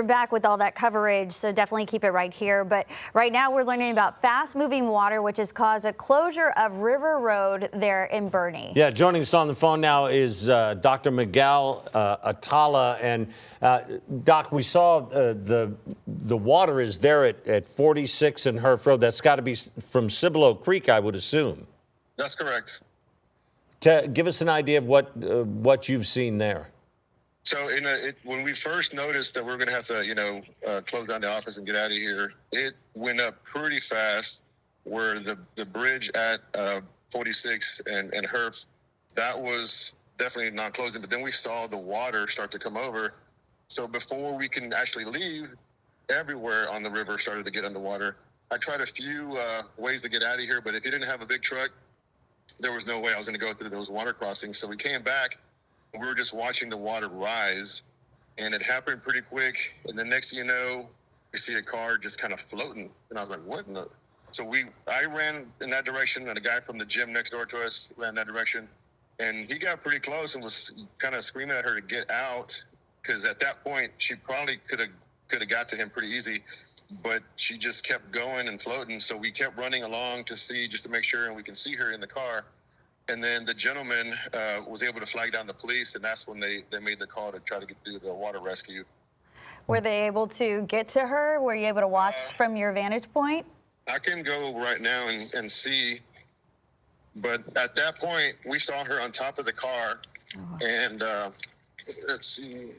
We're back with all that coverage, so definitely keep it right here. But right now we're learning about fast-moving water, which has caused a closure of River Road there in Boerne. Yeah, joining us on the phone now is Dr. Miguel Atala. And Doc, we saw the water is there at 46 and Herf Road. That's got to be from Cibolo Creek, I would assume. That's correct. Give us an idea of what you've seen there. So when we first noticed that we were going to have to, close down the office and get out of here, it went up pretty fast where the bridge at 46 and Herf, that was definitely not closing. But then we saw the water start to come over. So before we can actually leave, everywhere on the river started to get underwater. I tried a few ways to get out of here, but if you didn't have a big truck, there was no way I was going to go through those water crossings. So we came back. We were just watching the water rise, and it happened pretty quick. And the next thing you know, we see a car just kind of floating. And I was like, what in the? So I ran in that direction, and a guy from the gym next door to us ran that direction. And he got pretty close and was kind of screaming at her to get out, because at that point, she probably could have got to him pretty easy. But she just kept going and floating. So we kept running along just to make sure, and we can see her in the car. And then the gentleman was able to flag down the police, and that's when they made the call to try to do the water rescue. Were they able to get to her? Were you able to watch from your vantage point? I can go right now and see. But at that point, we saw her on top of the car. And let's see.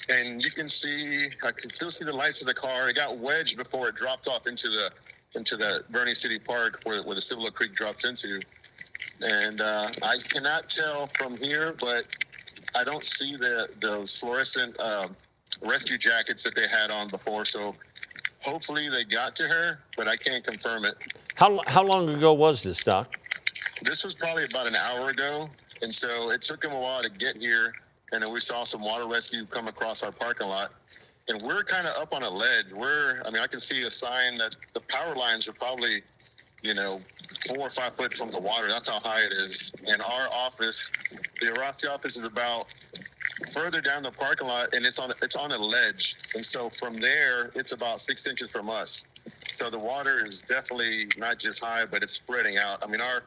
And you can see, I can still see the lights of the car. It got wedged before it dropped off into the Boerne City Park where the Cibolo Creek drops into. And I cannot tell from here, but I don't see those fluorescent rescue jackets that they had on before. So hopefully they got to her, but I can't confirm it. How long ago was this, Doc? This was probably about an hour ago. And so it took them a while to get here. And then we saw some water rescue come across our parking lot. And we're kind of up on a ledge. I can see a sign that the power lines are probably 4 or 5 foot from the water. That's how high it is. And our office, the Iraqi office, is about further down the parking lot, and it's on a ledge. And so from there, it's about 6 inches from us. So the water is definitely not just high, but it's spreading out. I mean, our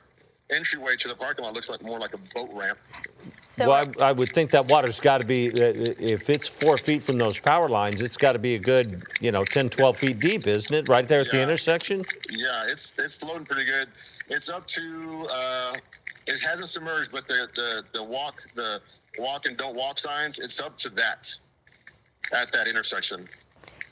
entryway to the parking lot looks more like a boat ramp. So, well, I would think that water's got to be, if it's 4 feet from those power lines, it's got to be a good, 10, 12 feet deep, isn't it? Right there at the intersection? Yeah, it's floating pretty good. It's up to, it hasn't submerged, but the walk and don't walk signs, it's up to that, at that intersection.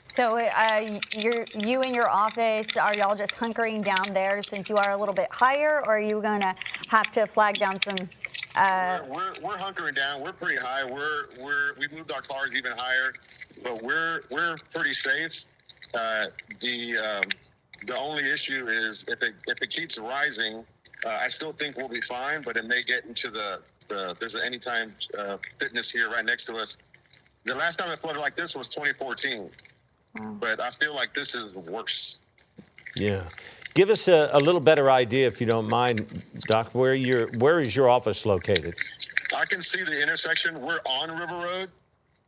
So you and your office, are y'all just hunkering down there since you are a little bit higher, or are you going to have to flag down some? We're hunkering down. We're pretty high. We've moved our cars even higher, but we're pretty safe. The only issue is if it keeps rising, I still think we'll be fine, but it may get into there's an Anytime Fitness here right next to us. The last time it flooded like this was 2014. Wow. But I feel like this is worse. Yeah. Give us a little better idea, if you don't mind, Doc, where is your office located? I can see the intersection. We're on River Road,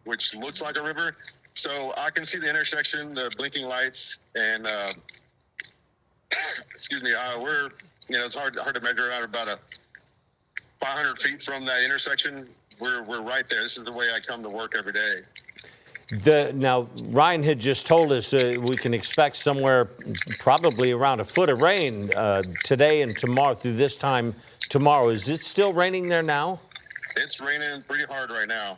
which looks like a river. So I can see the intersection, the blinking lights, and excuse me, it's hard to measure out about 500 feet from that intersection. We're right there. This is the way I come to work every day. Now, Ryan had just told us we can expect somewhere probably around a foot of rain today and tomorrow through this time tomorrow. Is it still raining there now? It's raining pretty hard right now.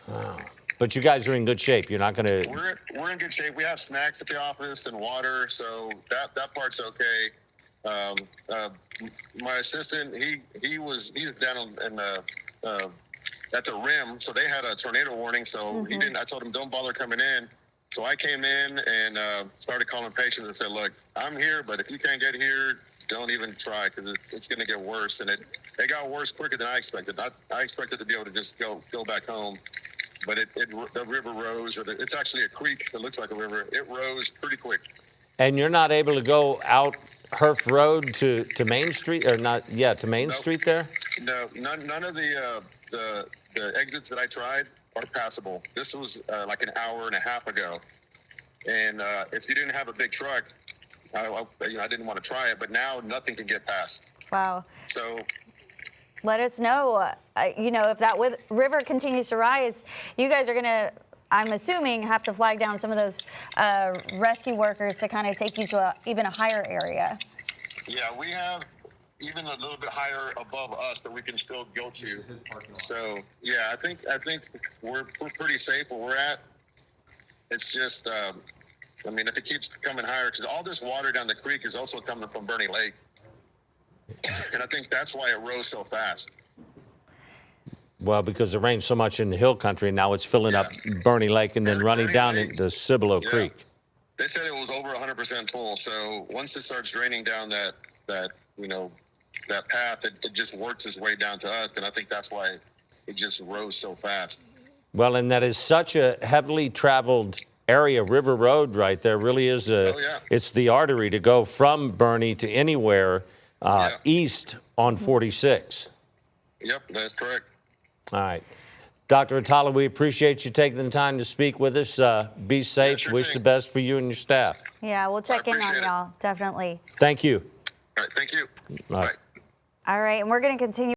Wow. But you guys are in good shape. You're not going to... We're in good shape. We have snacks at the office and water, so that part's okay. My assistant, he's down in at the rim, so they had a tornado warning, so he didn't. I told him don't bother coming in. So I came in and started calling patients and said, look, I'm here, but if you can't get here, don't even try, because it's going to get worse. And it got worse quicker than I expected. I expected to be able to just go back home, but the river rose, it's actually a creek that looks like a river. It rose pretty quick. And you're not able to go out Herf Road to Main Street, or not? Yeah, to Main Street there. No, none of the exits that I tried passable. This was like an hour and a half ago. And if you didn't have a big truck, I didn't want to try it, but now nothing can get past. Wow. So let us know, if that river continues to rise, you guys are going to, I'm assuming, have to flag down some of those rescue workers to kind of take you to even a higher area. Yeah, we have even a little bit higher above us that we can still go to. So yeah, I think we're pretty safe where we're at. It's just, if it keeps coming higher, because all this water down the creek is also coming from Boerne Lake, and I think that's why it rose so fast. Well, because it rained so much in the hill country, and now it's filling up Boerne Lake and then running down into Cibolo Creek. They said it was over 100% full. So once it starts draining down that path, it just works its way down to us, and I think that's why it just rose so fast. Well, and that is such a heavily traveled area. River Road right there really is it's the artery to go from Boerne to anywhere east on 46. Yep, that's correct. All right. Dr. Atala, we appreciate you taking the time to speak with us. Be safe. Sure Wish thing. the best for you and your staff. Yeah, we'll check in on appreciate it. y'all, definitely. Thank you. All right, thank you. All right. Bye. All right, and we're going to continue.